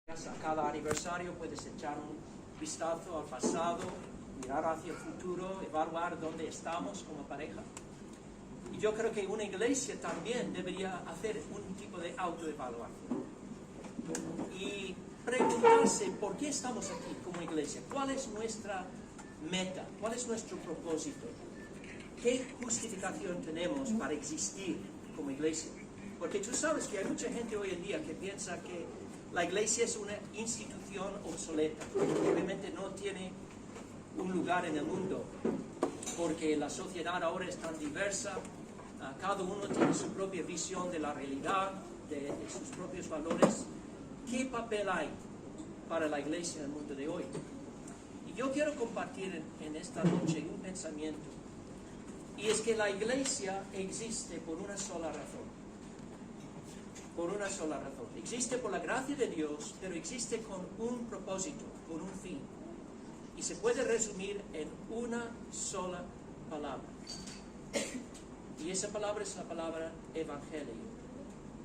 A cada aniversario puedes echar un vistazo al pasado, mirar hacia el futuro, evaluar dónde estamos como pareja. Y yo creo que una iglesia también debería hacer un tipo de autoevaluación y preguntarse por qué estamos aquí como iglesia, cuál es nuestra meta, cuál es nuestro propósito, qué justificación tenemos para existir como iglesia. Porque tú sabes que hay mucha gente hoy en día que piensa que la iglesia es una institución obsoleta, que obviamente no tiene un lugar en el mundo, porque la sociedad ahora es tan diversa, cada uno tiene su propia visión de la realidad, de sus propios valores. ¿Qué papel hay para la iglesia en el mundo de hoy? Y yo quiero compartir en esta noche un pensamiento, y es que la iglesia existe por una sola razón. Por una sola razón. Existe por la gracia de Dios, pero existe con un propósito, con un fin. Y se puede resumir en una sola palabra. Y esa palabra es la palabra evangelio.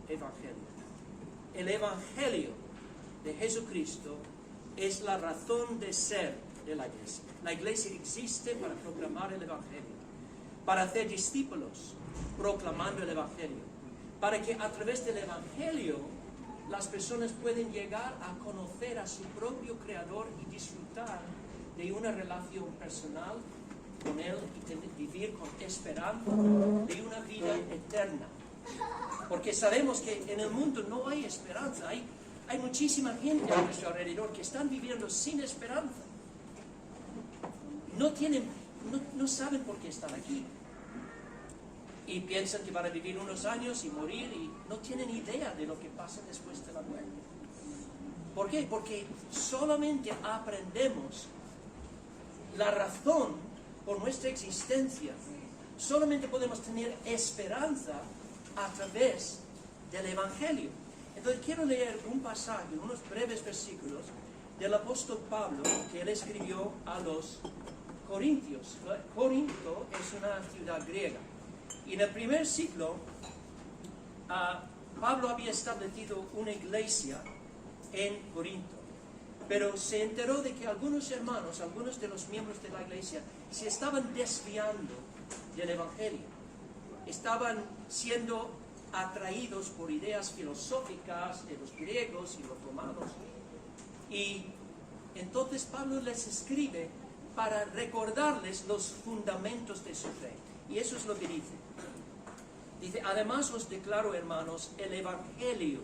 Evangelio. El evangelio de Jesucristo es la razón de ser de la iglesia. La iglesia existe para proclamar el evangelio, para hacer discípulos proclamando el evangelio, para que a través del evangelio las personas pueden llegar a conocer a su propio creador y disfrutar de una relación personal con él y vivir con esperanza de una vida eterna. Porque sabemos que en el mundo no hay esperanza, hay muchísima gente a nuestro alrededor que están viviendo sin esperanza. No saben por qué están aquí. Y piensan que van a vivir unos años y morir y no tienen idea de lo que pasa después de la muerte. ¿Por qué? Porque solamente aprendemos la razón por nuestra existencia. Solamente podemos tener esperanza a través del evangelio. Entonces quiero leer un pasaje, unos breves versículos del apóstol Pablo que él escribió a los Corintios. Corinto es una ciudad griega. Y en el primer siglo, Pablo había establecido una iglesia en Corinto. Pero se enteró de que algunos hermanos, algunos de los miembros de la iglesia, se estaban desviando del evangelio. Estaban siendo atraídos por ideas filosóficas de los griegos y los romanos. Y entonces Pablo les escribe para recordarles los fundamentos de su fe. Y eso es lo que dice. Dice, además os declaro, hermanos, el evangelio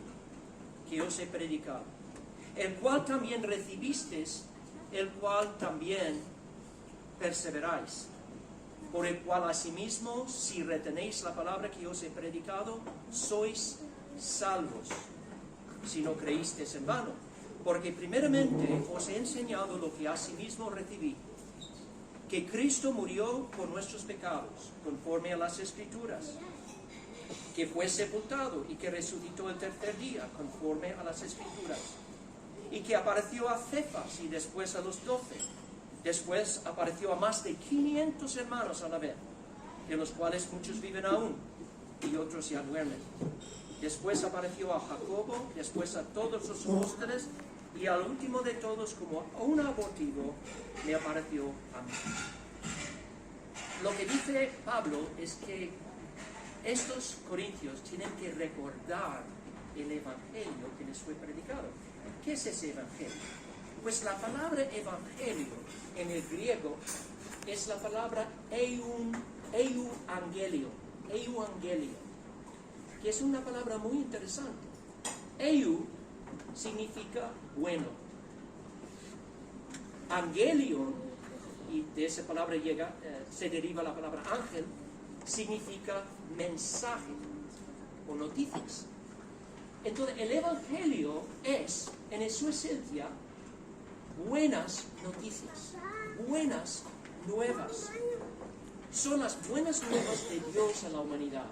que os he predicado, el cual también recibisteis, el cual también perseveráis, por el cual asimismo, si retenéis la palabra que os he predicado, sois salvos, si no creísteis en vano. Porque primeramente os he enseñado lo que asimismo recibí, que Cristo murió por nuestros pecados, conforme a las Escrituras, que fue sepultado y que resucitó el tercer día, conforme a las Escrituras, y que apareció a Cefas y después a los 12. Después apareció a más de 500 hermanos a la vez, de los cuales muchos viven aún y otros ya duermen. Después apareció a Jacobo, después a todos los apóstoles, y al último de todos, como un abortivo, me apareció a mí. Lo que dice Pablo es que estos corintios tienen que recordar el evangelio que les fue predicado. ¿Qué es ese evangelio? Pues la palabra evangelio en el griego es la palabra euangelio, que es una palabra muy interesante. Eu significa bueno. Angelion, y de esa palabra se deriva la palabra ángel, significa mensaje o noticias. Entonces el evangelio es, en su esencia, buenas noticias, buenas nuevas. Son las buenas nuevas de Dios a la humanidad.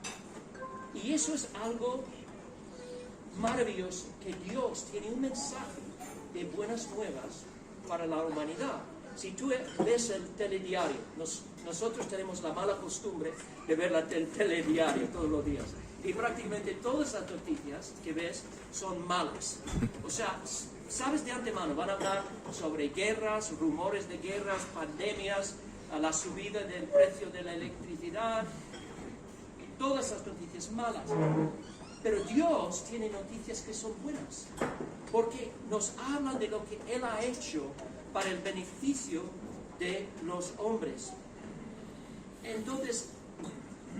Y eso es algo maravilloso, que Dios tiene un mensaje de buenas nuevas para la humanidad. Si tú ves el telediario, nosotros tenemos la mala costumbre de ver el telediario todos los días. Y prácticamente todas las noticias que ves son malas. O sea, sabes de antemano, van a hablar sobre guerras, rumores de guerras, pandemias, la subida del precio de la electricidad, todas las noticias malas. Pero Dios tiene noticias que son buenas, porque nos hablan de lo que Él ha hecho para el beneficio de los hombres. Entonces,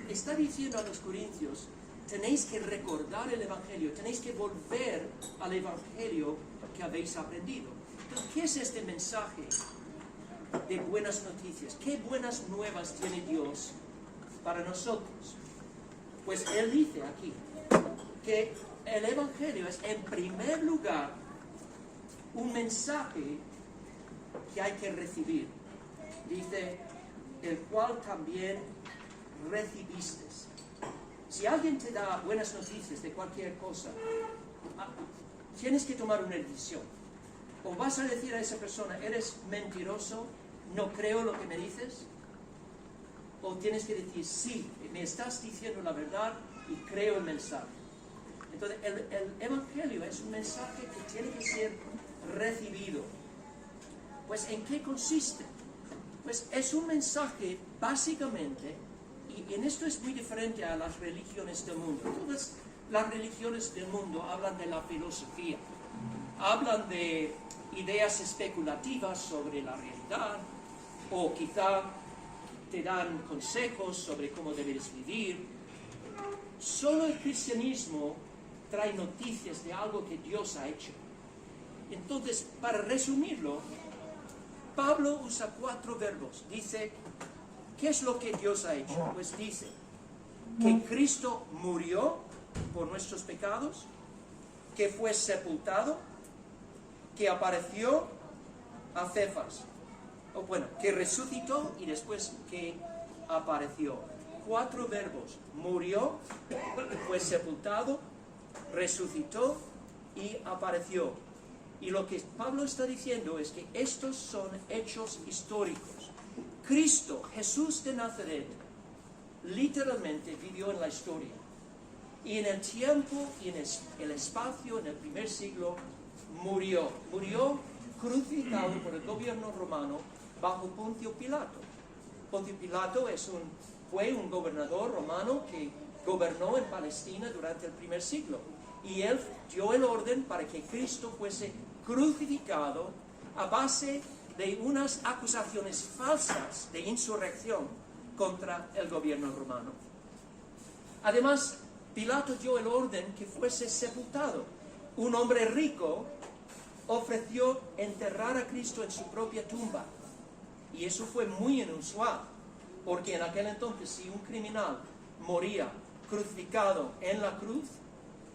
está diciendo a los corintios, tenéis que recordar el Evangelio, tenéis que volver al Evangelio que habéis aprendido. Entonces, ¿qué es este mensaje de buenas noticias? ¿Qué buenas nuevas tiene Dios para nosotros? Pues Él dice aquí que el Evangelio es en primer lugar un mensaje que hay que recibir. Dice, el cual también recibiste. Si alguien te da buenas noticias de cualquier cosa, tienes que tomar una decisión. O vas a decir a esa persona, eres mentiroso, no creo lo que me dices. O tienes que decir, sí, me estás diciendo la verdad y creo el mensaje. Entonces, el Evangelio es un mensaje que tiene que ser recibido. Pues, ¿en qué consiste? Pues es un mensaje, básicamente, y en esto es muy diferente a las religiones del mundo. Todas las religiones del mundo hablan de la filosofía, hablan de ideas especulativas sobre la realidad, o quizá te dan consejos sobre cómo debes vivir. Solo el cristianismo trae noticias de algo que Dios ha hecho. Entonces, para resumirlo, Pablo usa 4 verbos. Dice, ¿qué es lo que Dios ha hecho? Pues dice que Cristo murió por nuestros pecados, que fue sepultado, que apareció a Cefas, o bueno, que resucitó y después que apareció. 4 verbos: murió, fue sepultado, resucitó y apareció. Y lo que Pablo está diciendo es que estos son hechos históricos. Cristo, Jesús de Nazaret, literalmente vivió en la historia. Y en el tiempo y en el espacio, en el primer siglo, murió. Murió crucificado por el gobierno romano bajo Poncio Pilato. Poncio Pilato fue un gobernador romano que gobernó en Palestina durante el primer siglo. Y él dio el orden para que Cristo fuese crucificado a base de unas acusaciones falsas de insurrección contra el gobierno romano. Además, Pilato dio el orden que fuese sepultado. Un hombre rico ofreció enterrar a Cristo en su propia tumba. Y eso fue muy inusual, porque en aquel entonces, si un criminal moría crucificado en la cruz,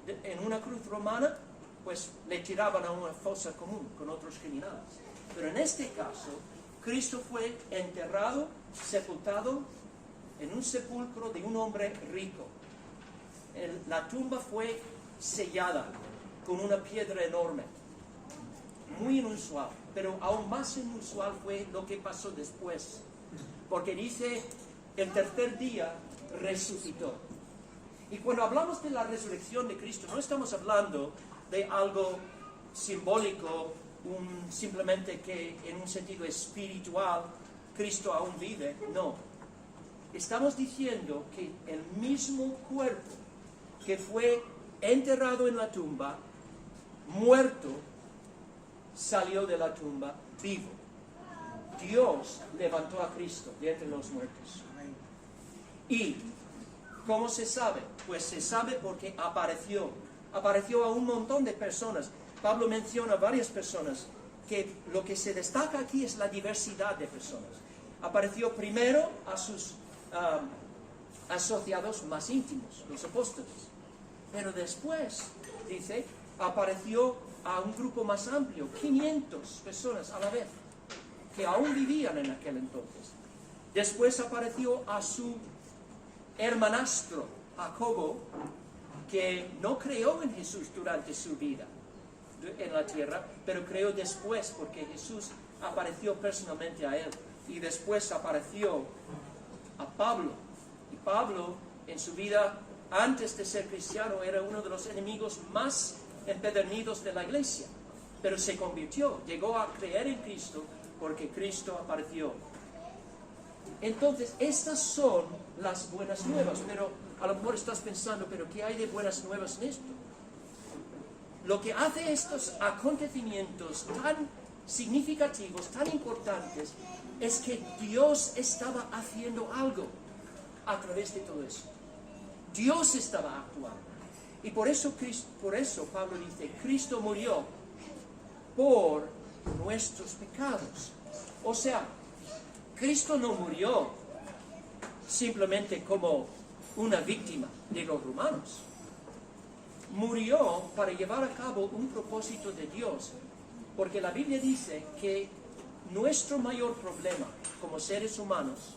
en una cruz romana, pues le tiraban a una fosa común con otros criminales. Pero en este caso, Cristo fue enterrado, sepultado en un sepulcro de un hombre rico. La tumba fue sellada con una piedra enorme. Muy inusual, pero aún más inusual fue lo que pasó después. Porque dice, el tercer día resucitó. Y cuando hablamos de la resurrección de Cristo, no estamos hablando de algo simbólico, simplemente que en un sentido espiritual Cristo aún vive. No. Estamos diciendo que el mismo cuerpo que fue enterrado en la tumba, muerto, salió de la tumba vivo. Dios levantó a Cristo de entre los muertos. Y ¿cómo se sabe? Pues se sabe porque apareció a un montón de personas. Pablo menciona a varias personas, que lo que se destaca aquí es la diversidad de personas. Apareció primero a sus asociados más íntimos, los apóstoles. Pero después, dice, apareció a un grupo más amplio, 500 personas a la vez, que aún vivían en aquel entonces. Después apareció a su hermanastro, Jacobo, que no creyó en Jesús durante su vida en la tierra, pero creyó después, porque Jesús apareció personalmente a él. Y después apareció a Pablo. Y Pablo, en su vida antes de ser cristiano era uno de los enemigos más empedernidos de la iglesia, pero se convirtió, llegó a creer en Cristo porque Cristo apareció. Entonces, estas son las buenas nuevas, pero a lo mejor estás pensando, pero ¿qué hay de buenas nuevas en esto? Lo que hace estos acontecimientos tan significativos, tan importantes, es que Dios estaba haciendo algo a través de todo eso. Dios estaba actuando. Y por eso Pablo dice, Cristo murió por nuestros pecados. O sea, Cristo no murió simplemente como una víctima de los romanos. Murió para llevar a cabo un propósito de Dios. Porque la Biblia dice que nuestro mayor problema como seres humanos,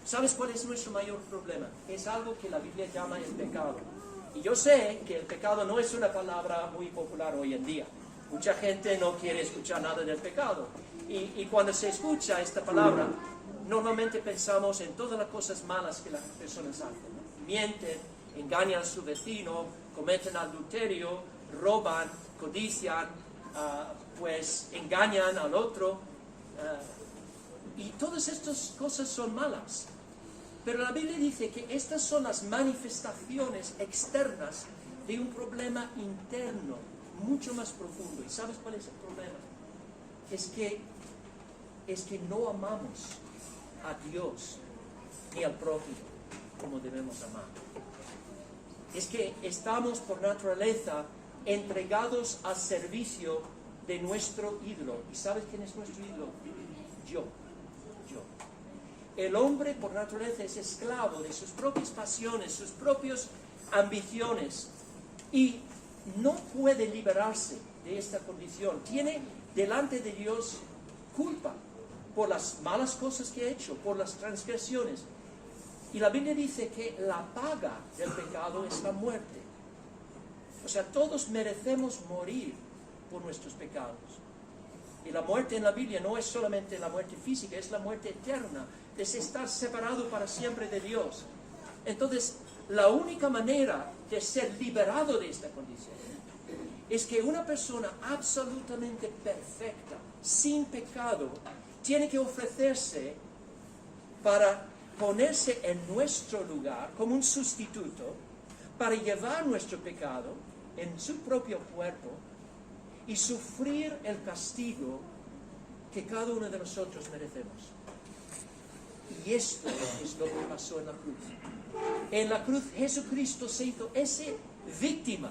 ¿sabes cuál es nuestro mayor problema? Es algo que la Biblia llama el pecado. Y yo sé que el pecado no es una palabra muy popular hoy en día. Mucha gente no quiere escuchar nada del pecado. Y cuando se escucha esta palabra, normalmente pensamos en todas las cosas malas que las personas hacen, ¿no? Mienten, engañan a su vecino, cometen adulterio, roban, codician, pues engañan al otro. Y todas estas cosas son malas. Pero la Biblia dice que estas son las manifestaciones externas de un problema interno, mucho más profundo. ¿Y sabes cuál es el problema? Es que no amamos a Dios ni al prójimo como debemos amar. Es que estamos por naturaleza entregados al servicio de nuestro ídolo. ¿Y sabes quién es nuestro ídolo? Yo. El hombre por naturaleza es esclavo de sus propias pasiones, sus propias ambiciones, y no puede liberarse de esta condición. Tiene delante de Dios culpa por las malas cosas que ha hecho, por las transgresiones. Y la Biblia dice que la paga del pecado es la muerte. O sea, todos merecemos morir por nuestros pecados. Y la muerte en la Biblia no es solamente la muerte física, es la muerte eterna, es estar separado para siempre de Dios. Entonces, la única manera de ser liberado de esta condición es que una persona absolutamente perfecta, sin pecado, tiene que ofrecerse para ponerse en nuestro lugar como un sustituto, para llevar nuestro pecado en su propio cuerpo y sufrir el castigo que cada uno de nosotros merecemos. Y esto es lo que pasó en la cruz. En la cruz Jesucristo se hizo ese víctima.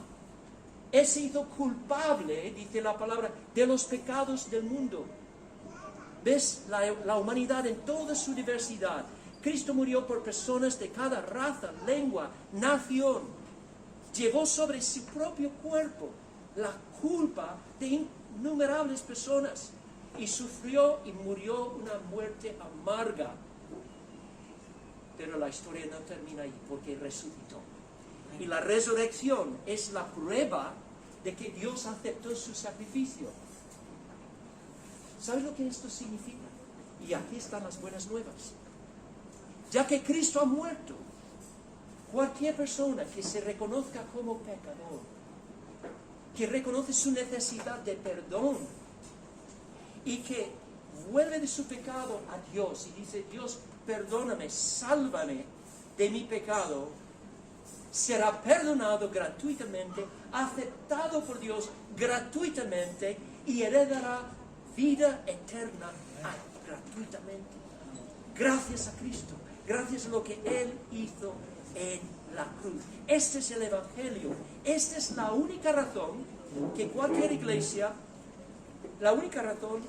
Él se hizo culpable, dice la palabra, de los pecados del mundo. ¿Ves? La humanidad en toda su diversidad. Cristo murió por personas de cada raza, lengua, nación. Llevó sobre su propio cuerpo la culpa de innumerables personas. Y sufrió y murió una muerte amarga. Pero la historia no termina ahí, porque resucitó. Y la resurrección es la prueba de que Dios aceptó su sacrificio. ¿Sabes lo que esto significa? Y aquí están las buenas nuevas. Ya que Cristo ha muerto, cualquier persona que se reconozca como pecador, que reconoce su necesidad de perdón y que vuelve de su pecado a Dios y dice, Dios, perdóname, sálvame de mi pecado, será perdonado gratuitamente, aceptado por Dios gratuitamente y heredará vida eterna gratuitamente. Gracias a Cristo, gracias a lo que Él hizo en la cruz. Este es el Evangelio. Esta es la única razón que cualquier iglesia, la única razón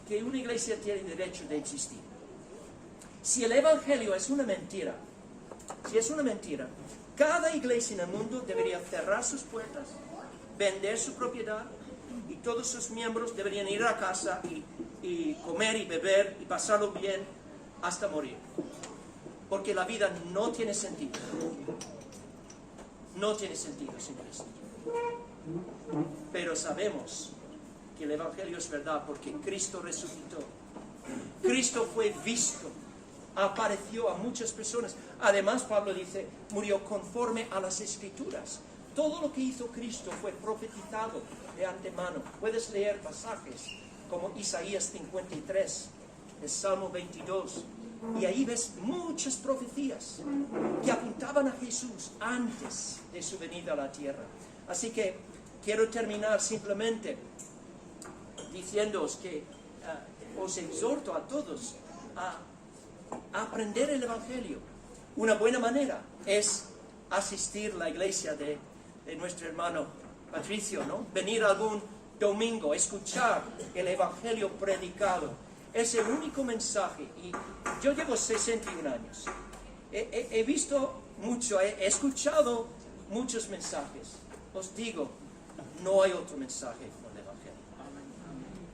que una iglesia tiene derecho de existir. Si el Evangelio es una mentira, cada iglesia en el mundo debería cerrar sus puertas, vender su propiedad, y todos sus miembros deberían ir a casa y comer y beber y pasarlo bien hasta morir. Porque la vida no tiene sentido. No tiene sentido sin Cristo. Pero sabemos que el Evangelio es verdad porque Cristo resucitó. Cristo fue visto apareció a muchas personas. Además, Pablo dice, murió conforme a las Escrituras. Todo lo que hizo Cristo fue profetizado de antemano. Puedes leer pasajes como Isaías 53, el Salmo 22, y ahí ves muchas profecías que apuntaban a Jesús antes de su venida a la tierra. Así que quiero terminar simplemente diciéndoos que os exhorto a todos a aprender el Evangelio. Una buena manera es asistir a la iglesia de nuestro hermano Patricio, ¿no? Venir algún domingo, escuchar el Evangelio predicado. Es el único mensaje. Y yo llevo 61 años. He visto mucho, he escuchado muchos mensajes. Os digo, no hay otro mensaje como el Evangelio.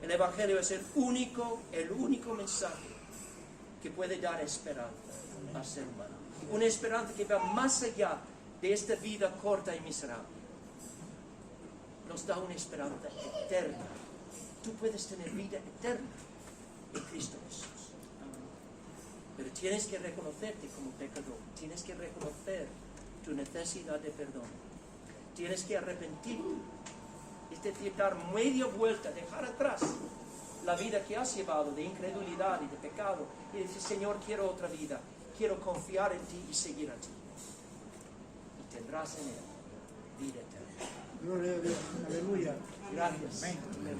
El Evangelio es el único mensaje que puede dar esperanza al ser humano. Una esperanza que va más allá de esta vida corta y miserable. Nos da una esperanza eterna. Tú puedes tener vida eterna en Cristo Jesús. Pero tienes que reconocerte como pecador. Tienes que reconocer tu necesidad de perdón. Tienes que arrepentirte. Es decir, dar media vuelta, dejar atrás la vida que has llevado de incredulidad y de pecado. Y decir, Señor, quiero otra vida. Quiero confiar en ti y seguir a ti. Y tendrás en él vida eterna. Gloria a Dios. Aleluya. Gracias. Amén.